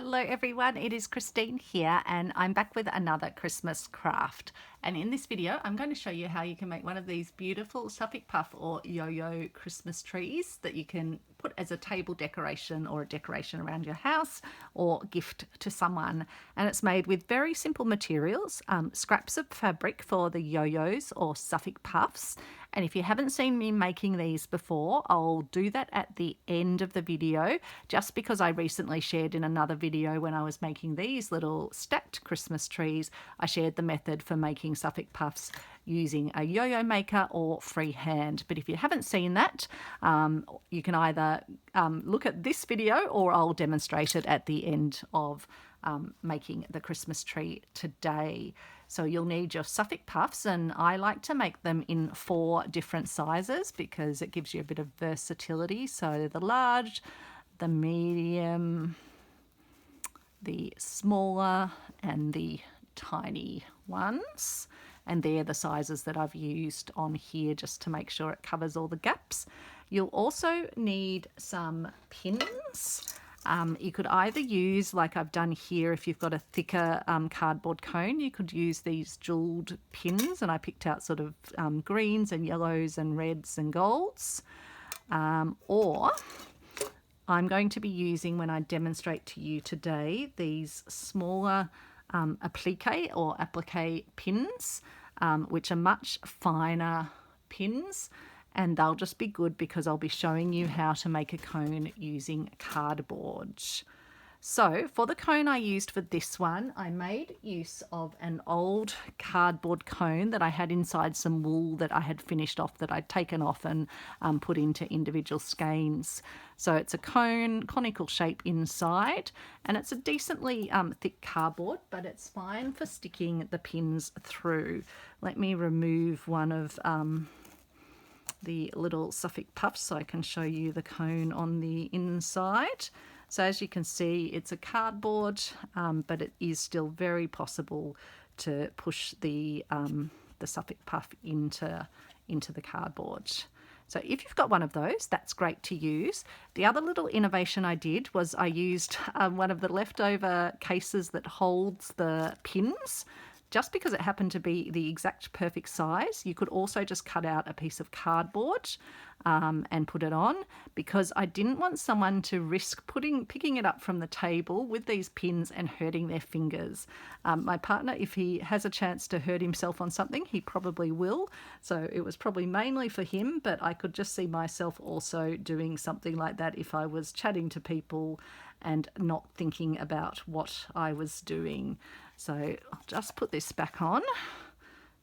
Hello everyone, it is Christine here and I'm back with another Christmas craft. And in this video I'm going to show you how you can make one of these beautiful Suffolk puff or yo-yo Christmas trees that you can put as a table decoration or a decoration around your house or gift to someone. And it's made with very simple materials, scraps of fabric for the yo-yos or Suffolk puffs. And if you haven't seen me making these before, I'll do that at the end of the video, just because I recently shared in another video when I was making these little stacked Christmas trees, I shared the method for making Suffolk puffs using a yo-yo maker or freehand. But if you haven't seen that, you can either look at this video or I'll demonstrate it at the end of making the Christmas tree today. So you'll need your Suffolk puffs, and I like to make them in 4 different sizes because it gives you a bit of versatility. So the large, the medium, the smaller and the tiny ones. And they're the sizes that I've used on here just to make sure it covers all the gaps. You'll also need some pins. You could either use, like I've done here, if you've got a thicker cardboard cone, you could use these jeweled pins, and I picked out sort of greens and yellows and reds and golds. Or I'm going to be using, when I demonstrate to you today, these smaller applique or applique pins, which are much finer pins. And they'll just be good because I'll be showing you how to make a cone using cardboard. So for the cone I used for this one, I made use of an old cardboard cone that I had inside some wool that I had finished off, that I'd taken off and put into individual skeins. So it's a cone, conical shape inside, and it's a decently thick cardboard, but it's fine for sticking the pins through. Let me remove one of the little Suffolk puffs so I can show you the cone on the inside. So as you can see, it's a cardboard, but it is still very possible to push the Suffolk puff into the cardboard. So if you've got one of those, that's great to use. The other little innovation I did was I used one of the leftover cases that holds the pins. Just because it happened to be the exact perfect size, you could also just cut out a piece of cardboard and put it on, because I didn't want someone to risk picking it up from the table with these pins and hurting their fingers. My partner, if he has a chance to hurt himself on something, he probably will. So it was probably mainly for him, but I could just see myself also doing something like that if I was chatting to people and not thinking about what I was doing. So I'll just put this back on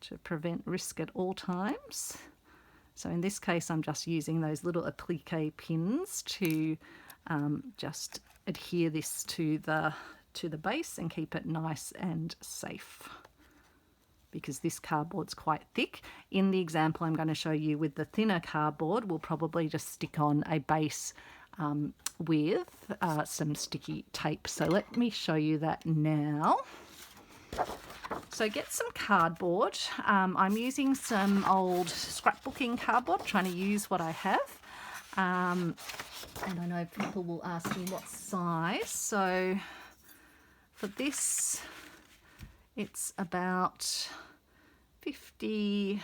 to prevent risk at all times. So in this case, I'm just using those little applique pins to just adhere this to the base and keep it nice and safe, because this cardboard's quite thick. In the example I'm going to show you with the thinner cardboard, we'll probably just stick on a base with some sticky tape. So let me show you that now. So get some cardboard. I'm using some old scrapbooking cardboard, trying to use what I have. And I know people will ask me what size. So for this, it's about 20,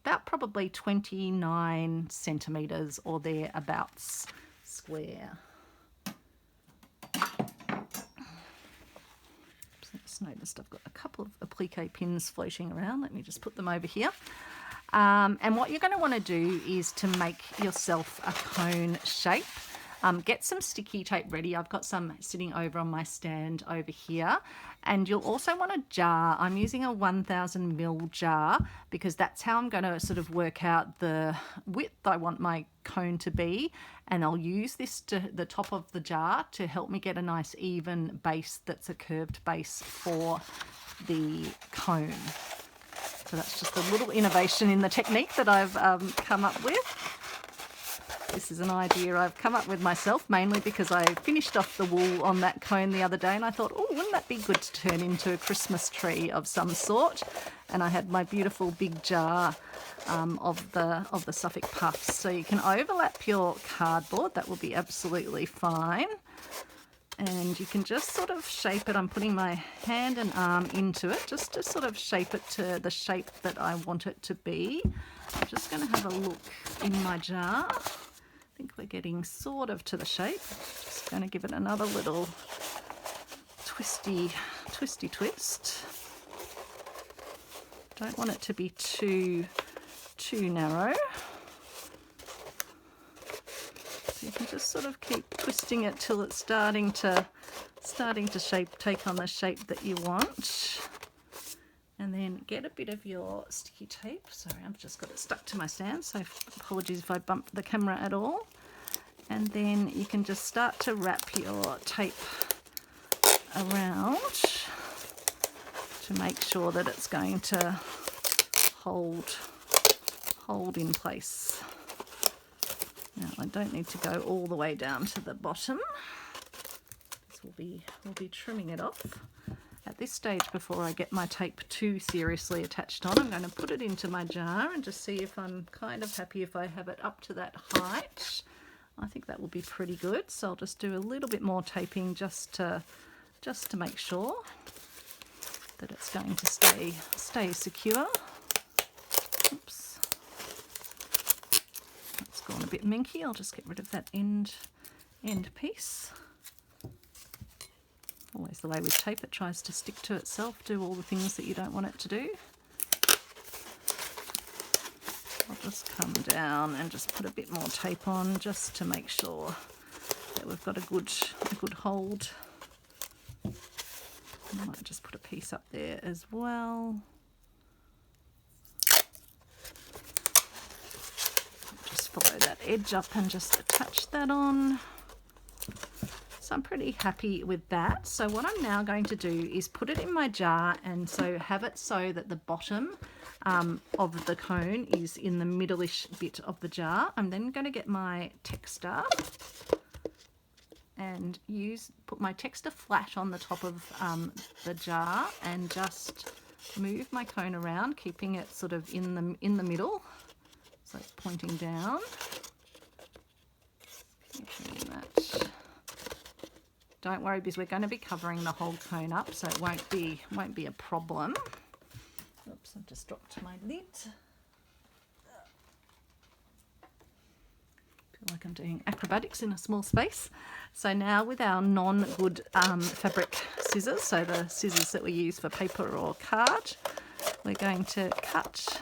about probably 29 centimetres or thereabouts square. Just noticed I've got a couple of applique pins floating around. Let me just put them over here. And what you're going to want to do is to make yourself a cone shape. Get some sticky tape ready. I've got some sitting over on my stand over here. And you'll also want a jar. I'm using a 1000 ml jar because that's how I'm going to sort of work out the width I want my cone to be. And I'll use this to the top of the jar to help me get a nice even base that's a curved base for the cone. So that's just a little innovation in the technique that I've come up with. This is an idea I've come up with myself, mainly because I finished off the wool on that cone the other day and I thought, oh, wouldn't that be good to turn into a Christmas tree of some sort? And I had my beautiful big jar of the Suffolk puffs. So you can overlap your cardboard, that will be absolutely fine. And you can just sort of shape it. I'm putting my hand and arm into it just to sort of shape it to the shape that I want it to be. I'm just going to have a look in my jar. I think we're getting sort of to the shape. Just going to give it another little twisty twist. Don't want it to be too narrow. So you can just sort of keep twisting it till it's starting to take on the shape that you want. And then get a bit of your sticky tape. Sorry, I've just got it stuck to my stand, so apologies if I bump the camera at all. And then you can just start to wrap your tape around to make sure that it's going to hold in place. Now I don't need to go all the way down to the bottom. This we'll be trimming it off. At this stage, before I get my tape too seriously attached on, I'm going to put it into my jar and just see if I'm kind of happy if I have it up to that height. I think that will be pretty good. So I'll just do a little bit more taping just to make sure that it's going to stay secure. Oops. It's gone a bit minky. I'll just get rid of that end piece. Always the way with tape, it tries to stick to itself, do all the things that you don't want it to do. I'll just come down and just put a bit more tape on just to make sure that we've got a good hold. I might just put a piece up there as well. Just follow that edge up and just attach that on. So I'm pretty happy with that. So what I'm now going to do is put it in my jar and so have it so that the bottom of the cone is in the middle-ish bit of the jar. I'm then going to get my texter and put my texter flat on the top of the jar and just move my cone around, keeping it sort of in the middle, so it's pointing down. Keep that. Don't worry, because we're going to be covering the whole cone up, so it won't be a problem. Oops, I've just dropped my lid. Feel like I'm doing acrobatics in a small space. So now with our non-wood fabric scissors, so the scissors that we use for paper or card, we're going to cut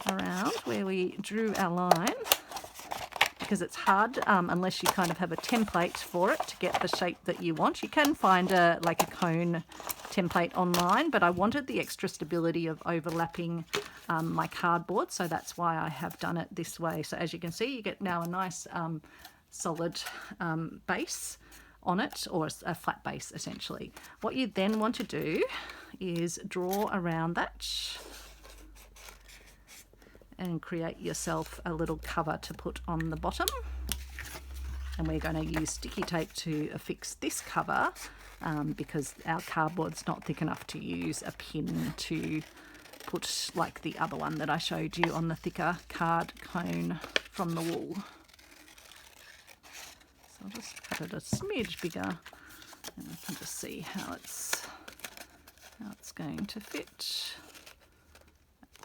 around where we drew our line, because it's hard unless you kind of have a template for it to get the shape that you want. You can find like a cone template online, but I wanted the extra stability of overlapping my cardboard, so that's why I have done it this way. So as you can see, you get now a nice solid base on it, or a flat base essentially. What you then want to do is draw around that and create yourself a little cover to put on the bottom. And we're going to use sticky tape to affix this cover because our cardboard's not thick enough to use a pin to put like the other one that I showed you on the thicker card cone from the wool. So I'll just cut it a smidge bigger and I can just see how it's going to fit.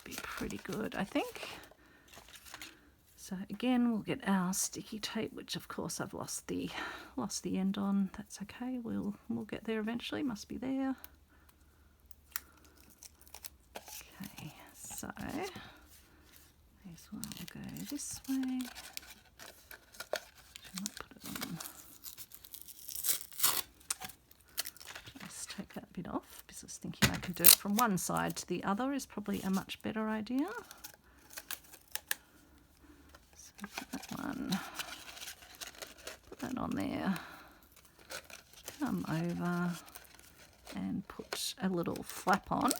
Be pretty good, I think. So again, we'll get our sticky tape, which of course I've lost the end on. That's okay. We'll get there eventually. Must be there. Okay, so this one will go this way. Should not put it on. Just take that bit off, because I was thinking I could do it from one side to the other is probably a much better idea. So put that on there, come over and put a little flap on.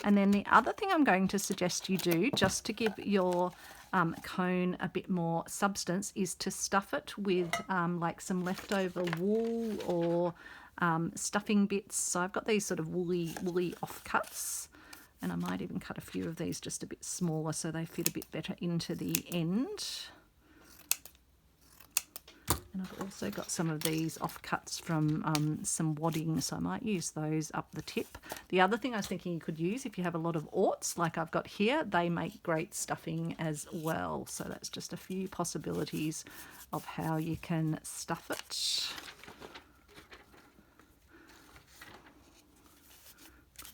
And then the other thing I'm going to suggest you do, just to give your cone a bit more substance, is to stuff it with like some leftover wool or stuffing bits. So I've got these sort of woolly offcuts, and I might even cut a few of these just a bit smaller so they fit a bit better into the end. And I've also got some of these offcuts from some wadding, so I might use those up the tip. The other thing I was thinking you could use, if you have a lot of orts like I've got here, they make great stuffing as well. So that's just a few possibilities of how you can stuff it.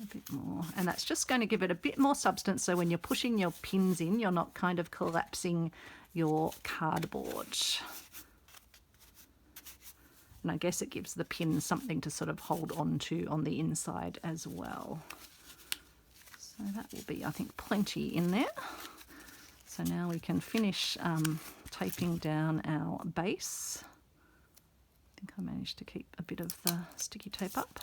A bit more, and that's just going to give it a bit more substance, so when you're pushing your pins in, you're not kind of collapsing your cardboard. And I guess it gives the pin something to sort of hold on to on the inside as well. So that will be, I think, plenty in there. So now we can finish taping down our base. I think I managed to keep a bit of the sticky tape up.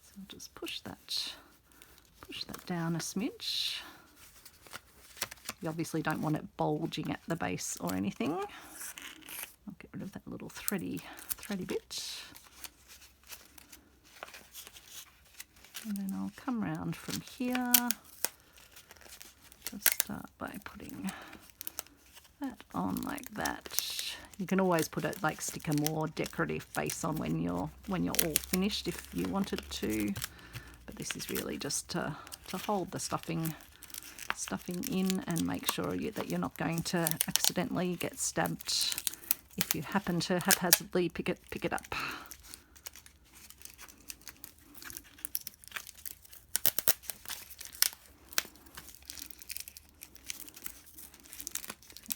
So I'll just push that down a smidge. You obviously don't want it bulging at the base or anything. I'll get rid of that little thready bit. And then I'll come round from here. Just start by putting that on like that. You can always put it, like, stick a more decorative base on when you're all finished if you wanted to. But this is really just to hold the stuffing in and make sure that you're not going to accidentally get stabbed if you happen to haphazardly pick it up.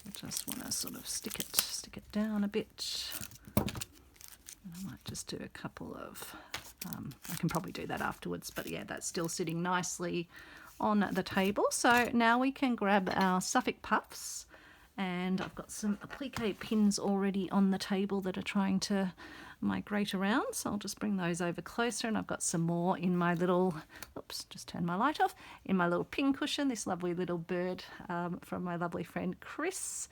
I just want to sort of stick it down a bit. And I might just do a couple of, I can probably do that afterwards, but yeah, that's still sitting nicely on the table. So now we can grab our Suffolk puffs. And I've got some applique pins already on the table that are trying to migrate around. So I'll just bring those over closer, and I've got some more in my little, oops, just turn my light off, in my little pin cushion, this lovely little bird from my lovely friend Chris.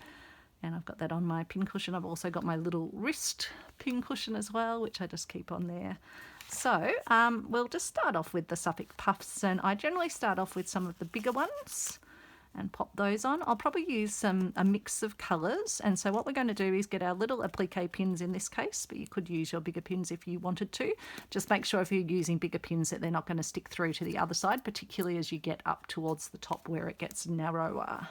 And I've got that on my pin cushion. I've also got my little wrist pin cushion as well, which I just keep on there. So we'll just start off with the Suffolk puffs, and I generally start off with some of the bigger ones and pop those on. I'll probably use a mix of colours, and so what we're going to do is get our little applique pins in this case, but you could use your bigger pins if you wanted to. Just make sure if you're using bigger pins that they're not going to stick through to the other side, particularly as you get up towards the top where it gets narrower.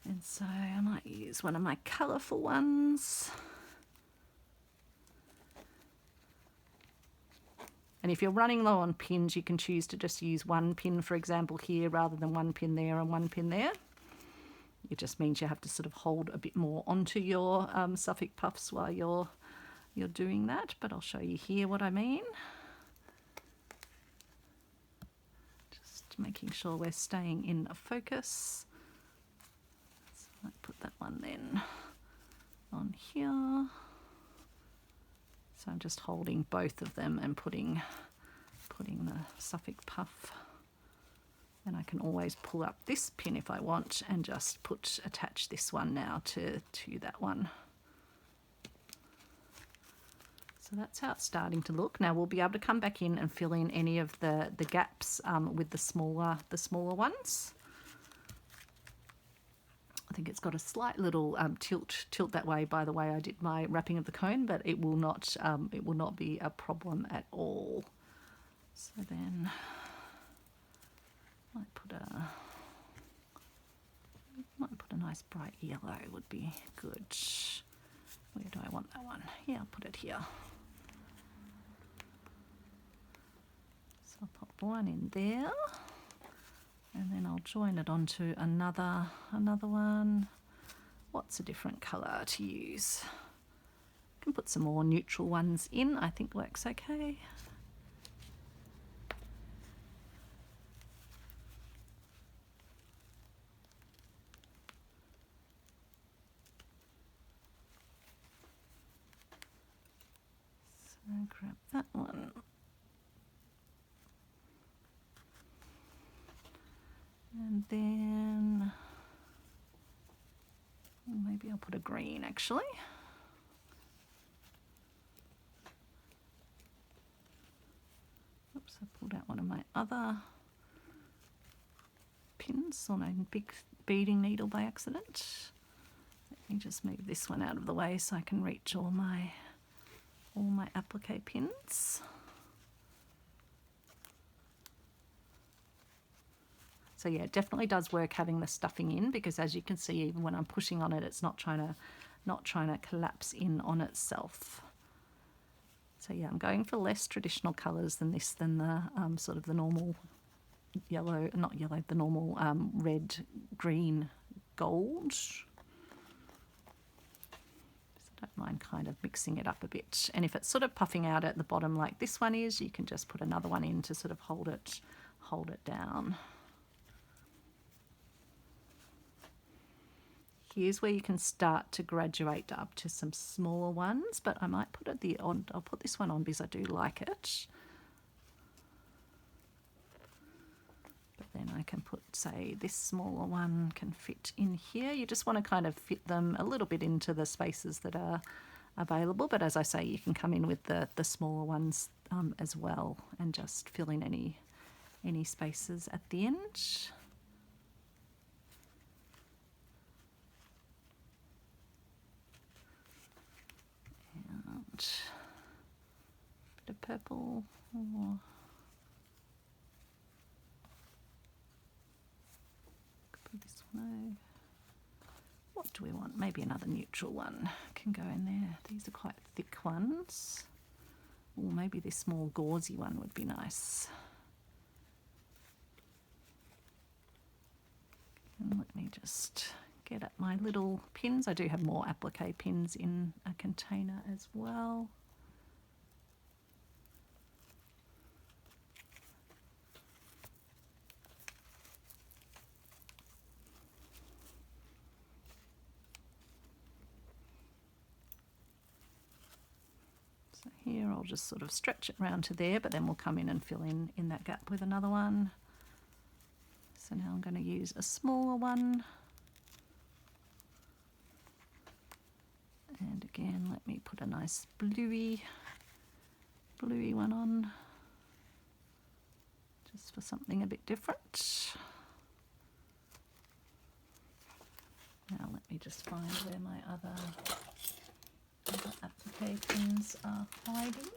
And so I might use one of my colourful ones. And if you're running low on pins, you can choose to just use one pin, for example, here, rather than one pin there and one pin there. It just means you have to sort of hold a bit more onto your Suffolk puffs while you're doing that. But I'll show you here what I mean. Just making sure we're staying in focus. So I might put that one then on here. So I'm just holding both of them and putting the Suffolk puff, and I can always pull up this pin if I want and just attach this one now to that one. So that's how it's starting to look. Now we'll be able to come back in and fill in any of the gaps with the smaller ones. I think it's got a slight little tilt that way, by the way I did my wrapping of the cone, but it will not be a problem at all. So then might put a nice bright yellow would be good. Where do I want that one? Yeah, I'll put it here. So I'll pop one in there. And then I'll join it onto another one. What's a different colour to use? I can put some more neutral ones in, I think works okay. So grab that one. And then maybe I'll put a green actually. Oops, I pulled out one of my other pins on a big beading needle by accident. Let me just move this one out of the way so I can reach all my applique pins. So yeah, it definitely does work having the stuffing in, because as you can see, even when I'm pushing on it, it's not trying to collapse in on itself. So yeah, I'm going for less traditional colours than this, than the sort of the normal yellow, not yellow, the normal red, green, gold. So I don't mind kind of mixing it up a bit. And if it's sort of puffing out at the bottom like this one is, you can just put another one in to sort of hold it down. Here's where you can start to graduate up to some smaller ones, but I might put it I'll put this one on because I do like it. But then I can put, say, this smaller one can fit in here. You just want to kind of fit them a little bit into the spaces that are available. But as I say, you can come in with the smaller ones as well and just fill in any spaces at the end. Bit of purple, or put this one over. What do we want? Maybe another neutral one can go in there. These are quite thick ones. Or maybe this small gauzy one would be nice. And let me just get at my little pins. I do have more applique pins in a container as well. So here I'll just sort of stretch it round to there, but then we'll come in and fill in that gap with another one. So now I'm going to use a smaller one. And again, let me put a nice bluey one on, just for something a bit different. Now let me just find where my other applique pins are hiding.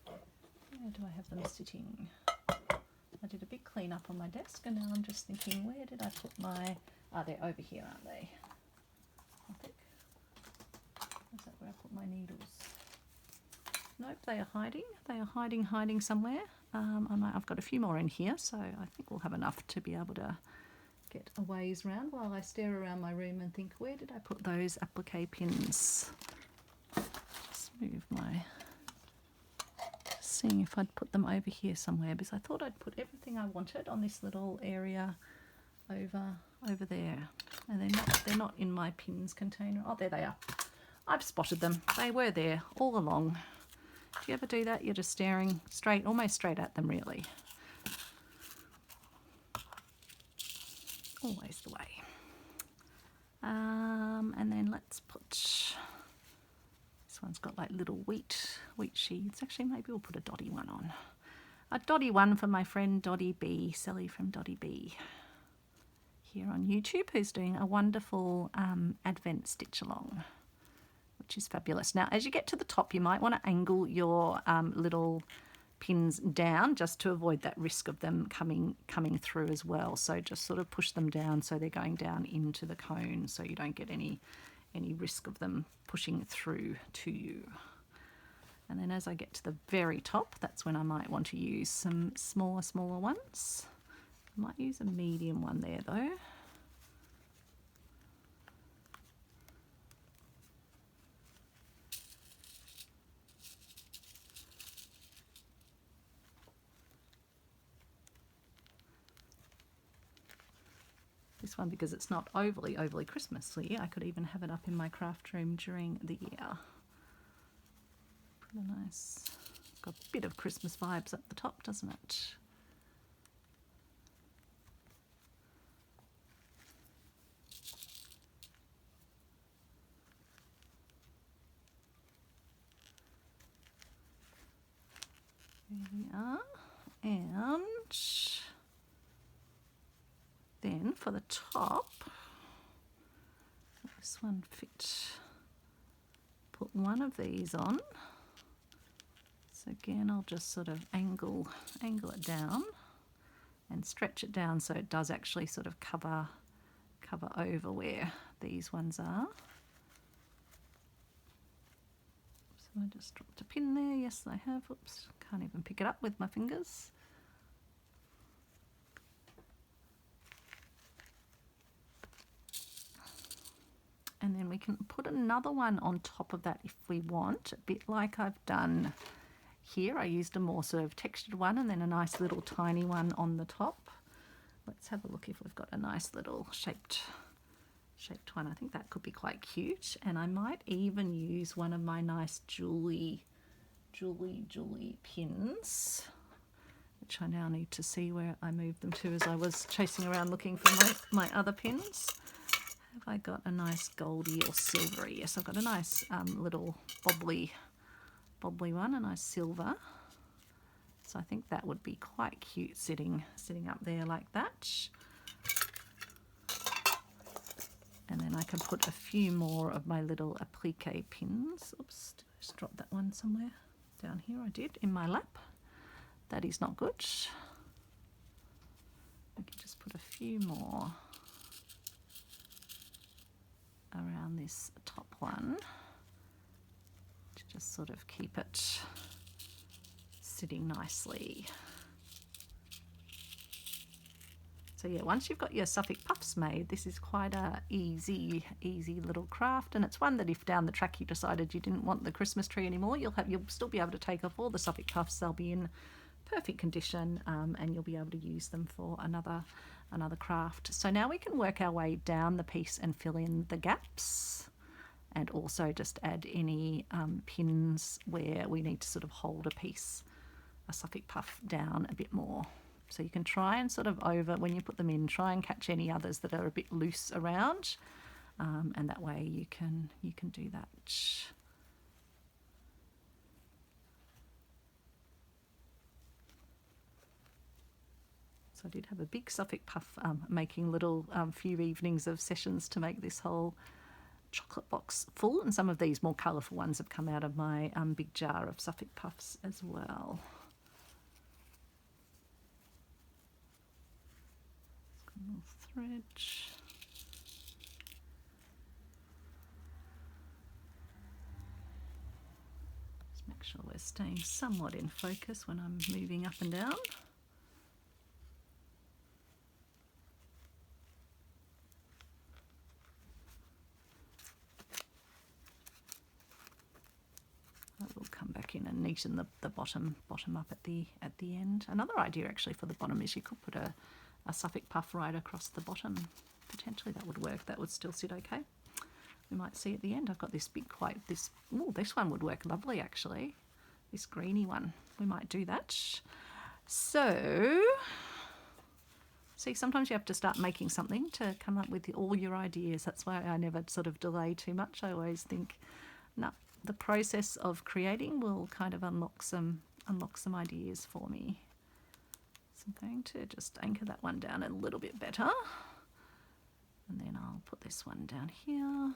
Where do I have them sitting? I did a big clean up on my desk and now I'm just thinking, where did I put my... Oh, they're over here, aren't they? I think. Is that where I put my needles? Nope, they are hiding. They are hiding somewhere. I've got a few more in here, so I think we'll have enough to be able to get a ways round while I stare around my room and think, where did I put those applique pins? Just move my... Seeing if I'd put them over here somewhere, because I thought I'd put everything I wanted on this little area over there. And they're not in my pins container. Oh, there they are. I've spotted them. They were there all along. Do you ever do that? You're just staring almost straight at them, really. Always the way. And then let's put, this one's got like little wheat sheaths. Actually, maybe we'll put a dotty one on. A dotty one for my friend Dotty B, Sally from Dotty B, here on YouTube, who's doing a wonderful Advent stitch along, which is fabulous. Now, as you get to the top, you might want to angle your little pins down just to avoid that risk of them coming through as well. So just sort of push them down so they're going down into the cone, so you don't get any risk of them pushing through to you. And then as I get to the very top, that's when I might want to use some smaller ones. I might use a medium one there though. This one, because it's not overly Christmassy, I could even have it up in my craft room during the year. Pretty nice. Got a bit of Christmas vibes up the top, doesn't it? There we are. And then for the top, this one fit. Put one of these on. So again, I'll just sort of angle it down and stretch it down so it does actually sort of cover over where these ones are. So I just dropped a pin there. Yes, I have. Oops, can't even pick it up with my fingers. And then we can put another one on top of that if we want, a bit like I've done here. I used a more sort of textured one and then a nice little tiny one on the top. Let's have a look if we've got a nice little shaped one. I think that could be quite cute. And I might even use one of my nice jewelly pins, which I now need to see where I moved them to as I was chasing around looking for my other pins. Have I got a nice goldy or silvery? Yes, I've got a nice little bobbly one, a nice silver. So I think that would be quite cute sitting up there like that. And then I can put a few more of my little applique pins. Oops, did I just drop that one somewhere? Down here I did, in my lap. That is not good. I can just put a few more around this top one to just sort of keep it sitting nicely. So yeah, once you've got your Suffolk puffs made, this is quite a easy little craft, and it's one that if down the track you decided you didn't want the Christmas tree anymore, you'll still be able to take off all the Suffolk puffs. They'll be in perfect condition, and you'll be able to use them for another craft. So now we can work our way down the piece and fill in the gaps, and also just add any pins where we need to sort of hold a Suffolk puff down a bit more. So you can try and sort of when you put them in, try and catch any others that are a bit loose around, and that way you can do that. So I did have a big Suffolk puff making little few evenings of sessions to make this whole chocolate box full, and some of these more colourful ones have come out of my big jar of Suffolk puffs as well. Little thread. Just make sure we're staying somewhat in focus when I'm moving up and down. I will come back in and neaten the bottom up at the end. Another idea actually for the bottom is you could put a Suffolk puff right across the bottom. Potentially that would work. That would still sit okay. We might see at the end. I've got this big this one would work lovely actually. This greeny one. We might do that. So, see, sometimes you have to start making something to come up with all your ideas. That's why I never sort of delay too much. I always think, no, the process of creating will kind of unlock some ideas for me. So I'm going to just anchor that one down a little bit better, and then I'll put this one down here.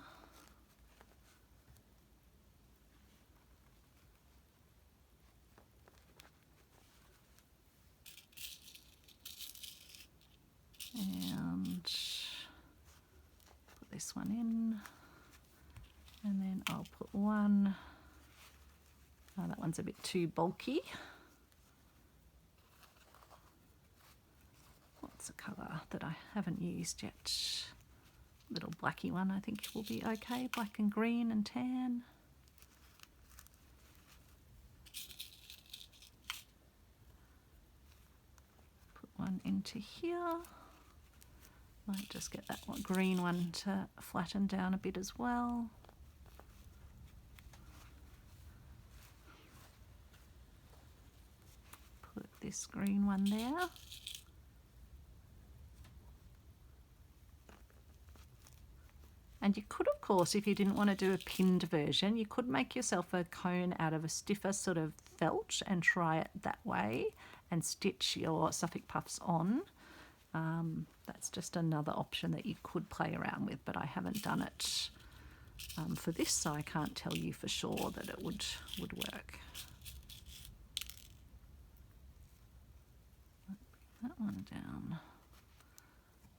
And put this one in, and then I'll put one. Oh, that one's a bit too bulky. What's a colour that I haven't used yet? Little blacky one I think will be okay. Black and green and tan. Put one into here. Might just get that one green one to flatten down a bit as well. Put this green one there. And you could, of course, if you didn't want to do a pinned version, you could make yourself a cone out of a stiffer sort of felt and try it that way and stitch your Suffolk puffs on. That's just another option that you could play around with, but I haven't done it for this, so I can't tell you for sure that it would work. Bring that one down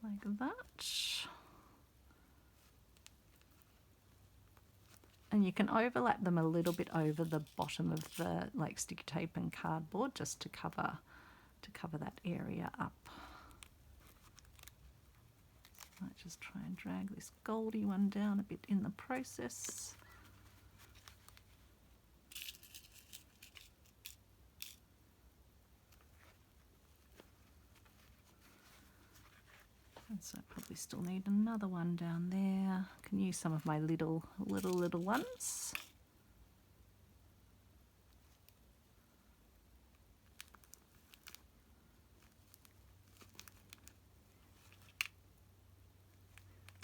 like that. And you can overlap them a little bit over the bottom of the like sticky tape and cardboard just to cover that area up. So I might just try and drag this goldy one down a bit in the process. And so I probably still need another one down there. I can use some of my little ones.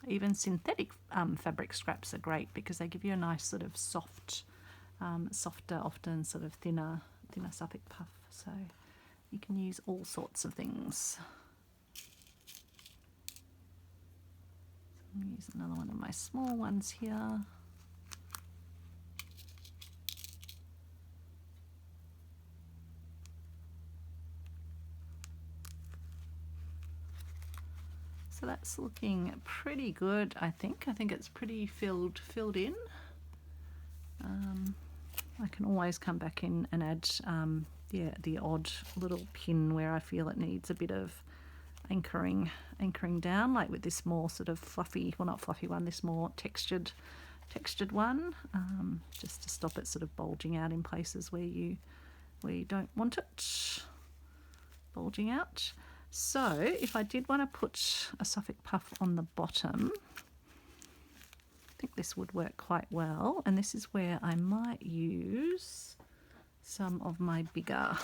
Even synthetic fabric scraps are great because they give you a nice sort of soft, softer, often sort of thinner Suffolk puff. So you can use all sorts of things. Use another one of my small ones here. So that's looking pretty good, I think. I think it's pretty filled in. I can always come back in and add yeah, the odd little pin where I feel it needs a bit of anchoring down, like with this more sort of fluffy, well not fluffy one, this more textured one, just to stop it sort of bulging out in places where you don't want it bulging out. So if I did want to put a Suffolk puff on the bottom, I think this would work quite well, and this is where I might use some of my bigger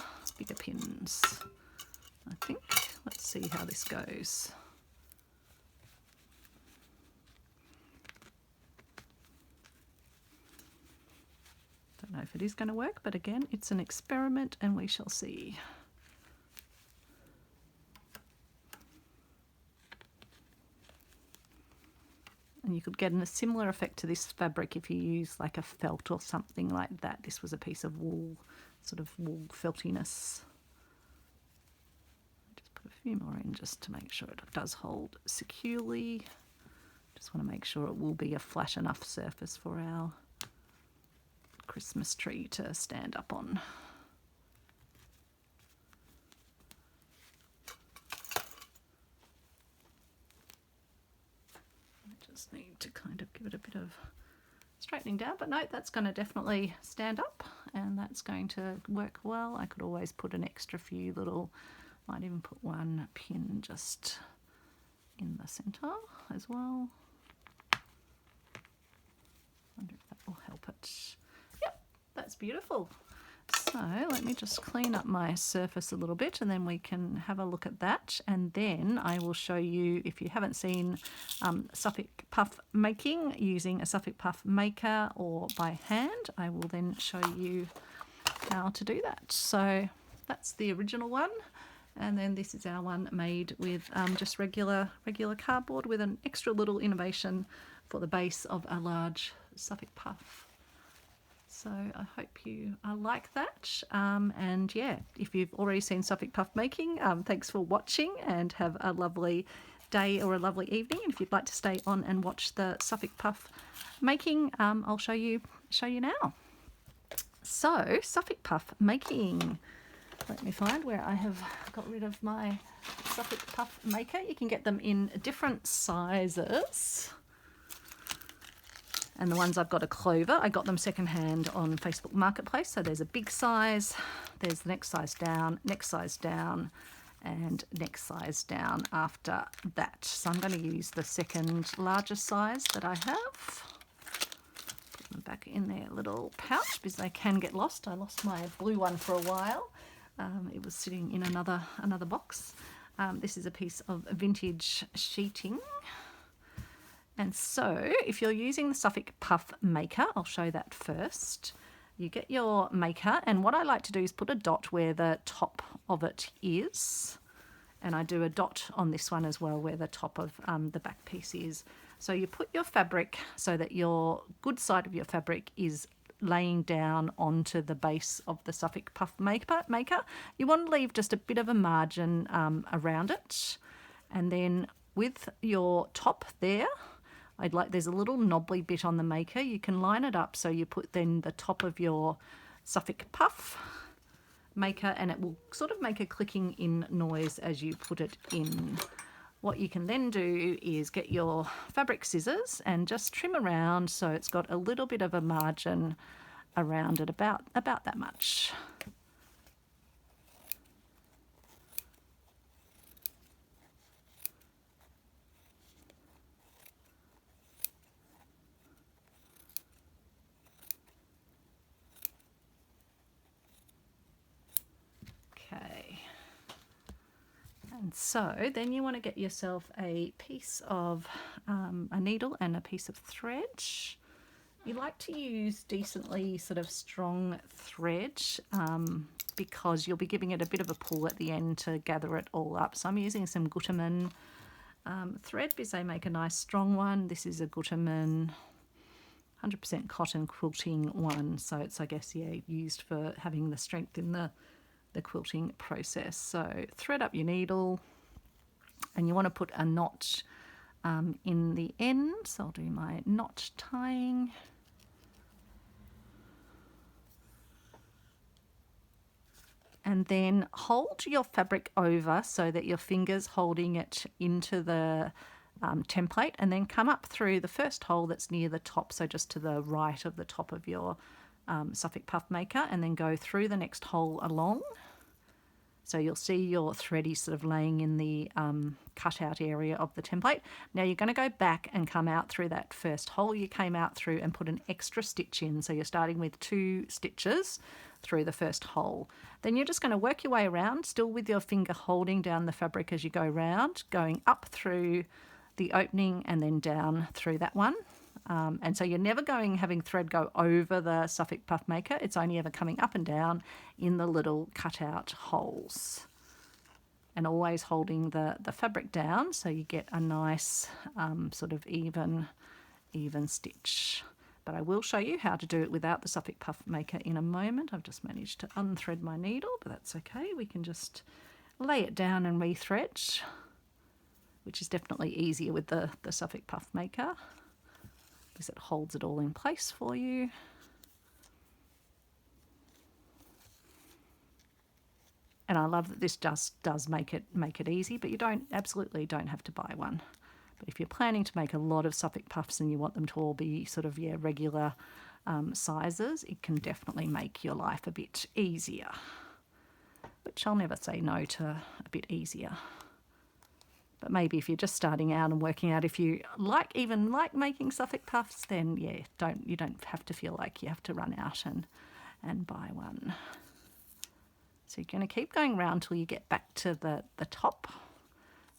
pins, I think. Let's see how this goes. Don't know if it is going to work, but again, it's an experiment and we shall see. And you could get a similar effect to this fabric if you use like a felt or something like that. This was a piece of wool, sort of wool feltiness. Just put a few more in just to make sure it does hold securely. Just want to make sure it will be a flat enough surface for our Christmas tree to stand up on. Just need to kind of give it a bit of straightening down, but no, that's going to definitely stand up and that's going to work well. I could always put an extra few little, might even put one pin just in the center as well. Wonder if that will help it. Yep, that's beautiful. So let me just clean up my surface a little bit and then we can have a look at that, and then I will show you, if you haven't seen Suffolk puff making using a Suffolk puff maker or by hand, I will then show you how to do that. So that's the original one, and then this is our one made with just regular cardboard with an extra little innovation for the base of a large Suffolk puff. So I hope you like that, and yeah, if you've already seen Suffolk puff making, thanks for watching and have a lovely day or a lovely evening. And if you'd like to stay on and watch the Suffolk puff making, I'll show you now. So Suffolk puff making, let me find where I have got rid of my Suffolk puff maker. You can get them in different sizes. And the ones I've got are clover. I got them secondhand on Facebook Marketplace. So there's a big size, there's the next size down, and next size down after that. So I'm going to use the second largest size that I have. Put them back in their little pouch because they can get lost. I lost my blue one for a while. It was sitting in another box. This is a piece of vintage sheeting. And so if you're using the Suffolk puff maker, I'll show that first. You get your maker, and what I like to do is put a dot where the top of it is. And I do a dot on this one as well where the top of the back piece is. So you put your fabric so that your good side of your fabric is laying down onto the base of the Suffolk puff maker. You want to leave just a bit of a margin around it. And then with your top there, there's a little knobbly bit on the maker. You can line it up so you put then the top of your Suffolk puff maker, and it will sort of make a clicking in noise as you put it in. What you can then do is get your fabric scissors and just trim around so it's got a little bit of a margin around it, about that much. Okay. And so then you want to get yourself a piece of a needle and a piece of thread. You like to use decently sort of strong thread because you'll be giving it a bit of a pull at the end to gather it all up. So I'm using some Gutermann thread because they make a nice strong one. This is a Gutermann 100% cotton quilting one. So it's, I guess, yeah, used for having the strength in the quilting process. So thread up your needle, and you want to put a knot in the end. So I'll do my knot tying. And then hold your fabric over so that your fingers holding it into the template, and then come up through the first hole that's near the top, so just to the right of the top of your Suffolk puff maker, and then go through the next hole along. So you'll see your thread is sort of laying in the cutout area of the template. Now you're going to go back and come out through that first hole you came out through and put an extra stitch in. So you're starting with 2 stitches through the first hole. Then you're just going to work your way around, still with your finger holding down the fabric as you go round, going up through the opening and then down through that one. And so you're never having thread go over the Suffolk puff maker. It's only ever coming up and down in the little cutout holes. And always holding the fabric down so you get a nice sort of even stitch. But I will show you how to do it without the Suffolk puff maker in a moment. I've just managed to unthread my needle, but that's okay. We can just lay it down and rethread, which is definitely easier with the Suffolk puff maker, because it holds it all in place for you. And I love that this just does make it easy, but you absolutely don't have to buy one. But if you're planning to make a lot of Suffolk puffs and you want them to all be sort of regular sizes, it can definitely make your life a bit easier. Which I'll never say no to a bit easier. But maybe if you're just starting out and working out if you even like making Suffolk puffs, then yeah, you don't have to feel like you have to run out and buy one. So you're going to keep going around till you get back to the top.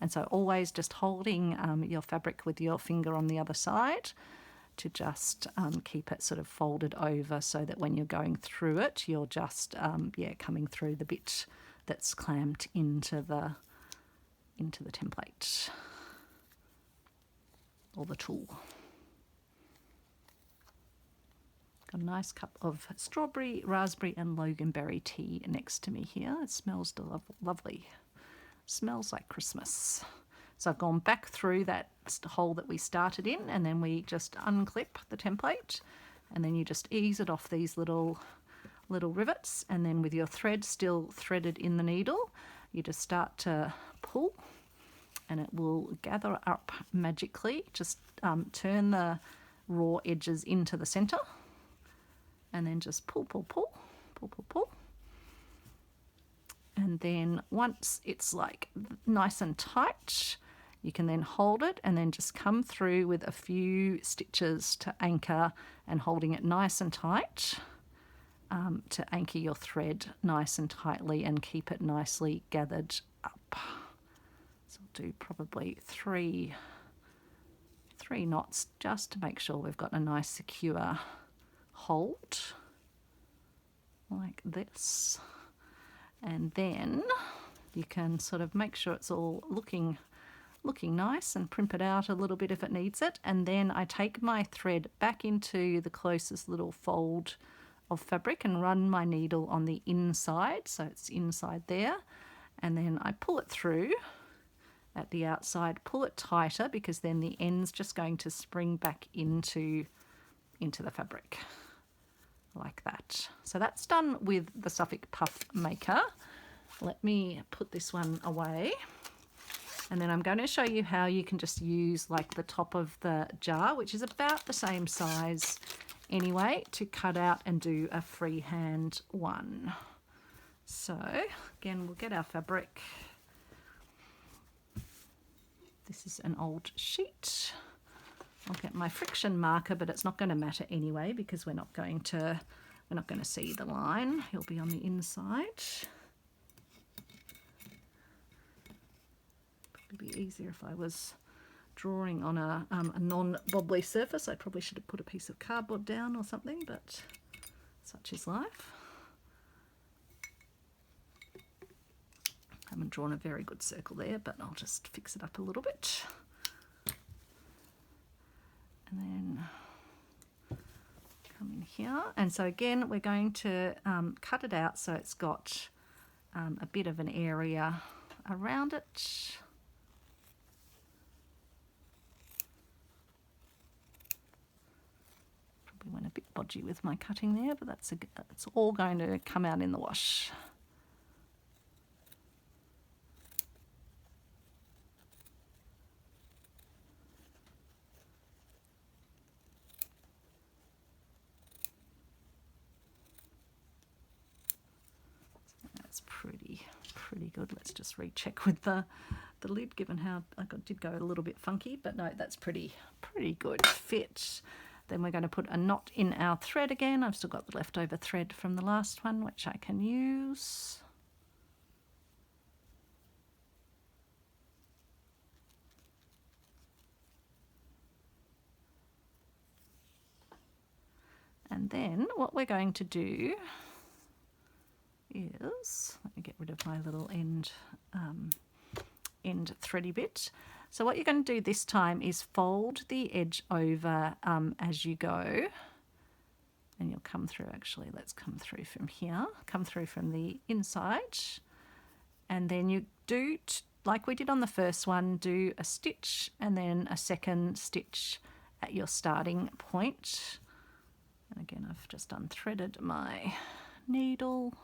And so always just holding your fabric with your finger on the other side to just keep it sort of folded over, so that when you're going through it, you're just coming through the bit that's clamped into the template or the tool. Got a nice cup of strawberry, raspberry and loganberry tea next to me here. It smells lovely. Smells like Christmas. So I've gone back through that hole that we started in, and then we just unclip the template, and then you just ease it off these little rivets, and then with your thread still threaded in the needle, you just start to pull, and it will gather up magically. Just turn the raw edges into the center, and then just pull. And then once it's like nice and tight, you can then hold it and then just come through with a few stitches to anchor, and holding it nice and tight to anchor your thread nice and tightly and keep it nicely gathered up. So I'll do probably three 3 knots just to make sure we've got a nice secure hold like this. And then you can sort of make sure it's all looking nice and primp it out a little bit if it needs it. And then I take my thread back into the closest little fold of fabric and run my needle on the inside, so it's inside there, and then I pull it through at the outside, pull it tighter because then the end's just going to spring back into the fabric like that. So that's done with the Suffolk puff maker. Let me put this one away. And then I'm going to show you how you can just use like the top of the jar, which is about the same size anyway, to cut out and do a freehand one. So again, we'll get our fabric. This is an old sheet. I'll get my friction marker, but it's not going to matter anyway because we're not going to see the line. It'll be on the inside. It'd be easier if I was drawing on a non-bobbly surface. I probably should have put a piece of cardboard down or something, but such is life. I haven't drawn a very good circle there, but I'll just fix it up a little bit. And then come in here. And so again, we're going to cut it out so it's got a bit of an area around it. Went a bit bodgy with my cutting there, but it's all going to come out in the wash. That's pretty good. Let's just recheck with the lid, given how did go a little bit funky, but no, that's pretty good fit. Then we're going to put a knot in our thread again. I've still got the leftover thread from the last one, which I can use. And then what we're going to do is, let me get rid of my little end thready bit. So what you're going to do this time is fold the edge over as you go, and you'll come through, actually let's come through from here, come through from the inside, and then you do, like we did on the first one, do a stitch and then a second stitch at your starting point. And again, I've just unthreaded my needle.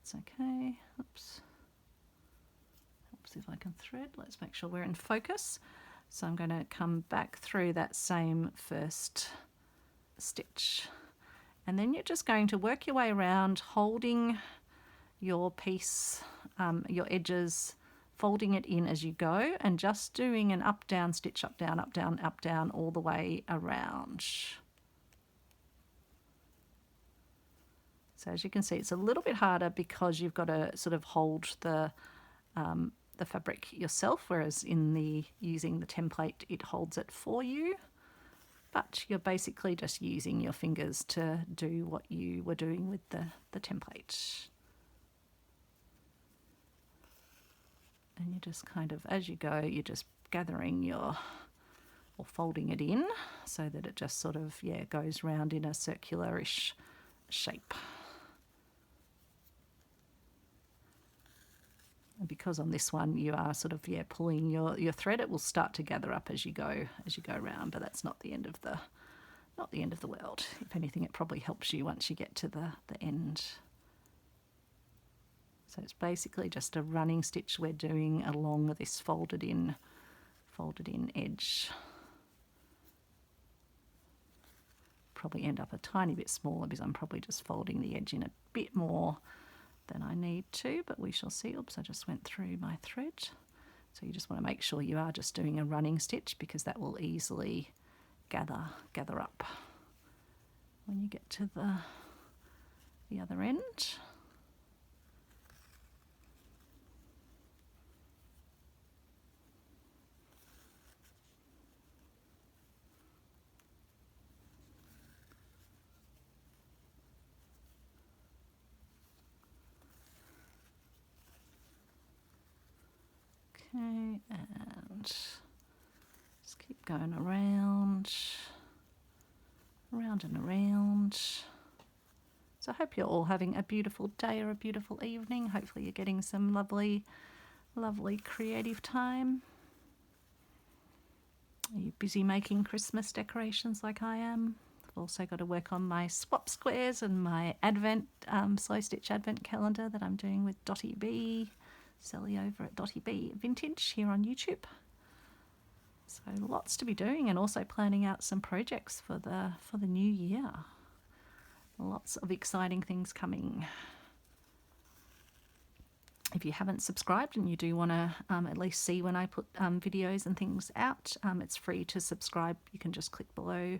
It's okay. Oops. See if I can thread. Let's make sure we're in focus. So I'm going to come back through that same first stitch, and then you're just going to work your way around, holding your piece, your edges, folding it in as you go, and just doing an up down stitch, up down, up down, up down, all the way around. So as you can see, it's a little bit harder because you've got to sort of hold the fabric yourself, whereas using the template, it holds it for you. But you're basically just using your fingers to do what you were doing with the template. And you just kind of, as you go, you're just gathering or folding it in so that it just sort of, goes round in a circular-ish shape. And because on this one you are sort of pulling your thread, it will start to gather up as you go around, but that's not the end of the world. If anything, it probably helps you once you get to the end. So it's basically just a running stitch we're doing along this folded in edge. Probably end up a tiny bit smaller because I'm probably just folding the edge in a bit more than I need to, but we shall see. Oops, I just went through my thread. So you just want to make sure you are just doing a running stitch because that will easily gather up when you get to the other end. Okay, and just keep going around and around. So I hope you're all having a beautiful day or a beautiful evening. Hopefully you're getting some lovely creative time. Are you busy making Christmas decorations like I am? I've also got to work on my swap squares and my advent slow stitch advent calendar that I'm doing with Dottie B, Sally over at Dottie B Vintage here on YouTube. So lots to be doing, and also planning out some projects for the new year. Lots of exciting things coming. If you haven't subscribed and you do want to at least see when I put videos and things out, it's free to subscribe. You can just click below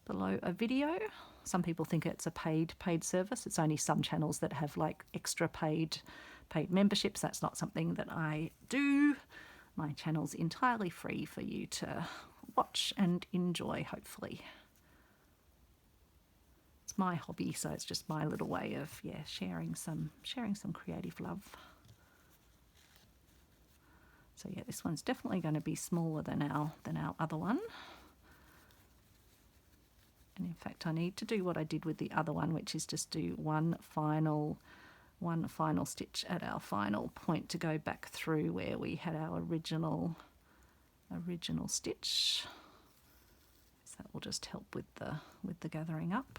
a video. Some people think it's a paid service. It's only some channels that have like extra paid memberships. That's not something that I do. My channel's entirely free for you to watch and enjoy, hopefully. It's my hobby, so it's just my little way of sharing some creative love. So yeah, this one's definitely going to be smaller than our other one. And in fact, I need to do what I did with the other one, which is just do one final stitch at our final point to go back through where we had our original stitch. So that will just help with the gathering up.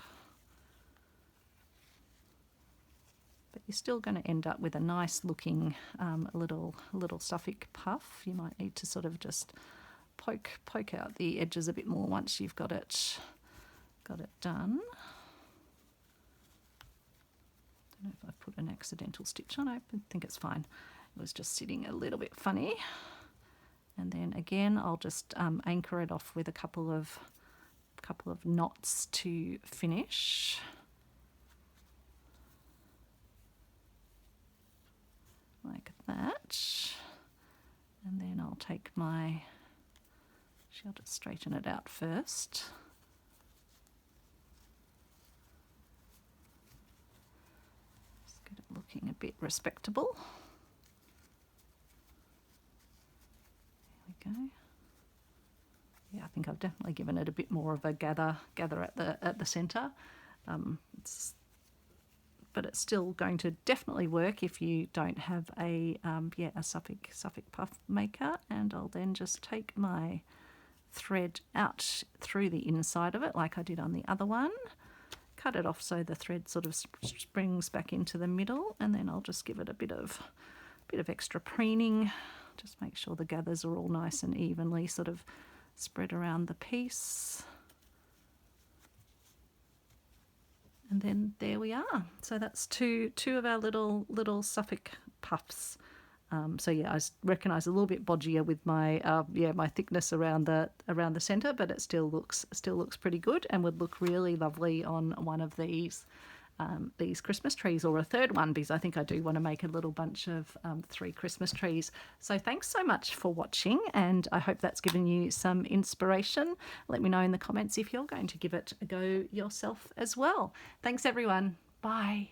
But you're still going to end up with a nice looking little Suffolk puff. You might need to sort of just poke out the edges a bit more once you've got it done. I don't know if I've put an accidental stitch on. I think it's fine. It was just sitting a little bit funny. And then again, I'll just anchor it off with a couple of knots to finish. Like that. And then I'll take I'll just straighten it out first. Just get it looking a bit respectable. There we go. Yeah, I think I've definitely given it a bit more of a gather at the centre. But it's still going to definitely work if you don't have a Suffolk puff maker. And I'll then just take my thread out through the inside of it like I did on the other one, cut it off so the thread sort of springs back into the middle, and then I'll just give it a bit of extra preening. Just make sure the gathers are all nice and evenly sort of spread around the piece. And then there we are. So that's two of our little Suffolk puffs. So yeah, I recognise a little bit bodgier with my my thickness around the centre, but it still looks pretty good and would look really lovely on one of these Christmas trees, or a third one, because I think I do want to make a little bunch of 3 Christmas trees. So thanks so much for watching, and I hope that's given you some inspiration. Let me know in the comments if you're going to give it a go yourself as well. Thanks everyone. Bye.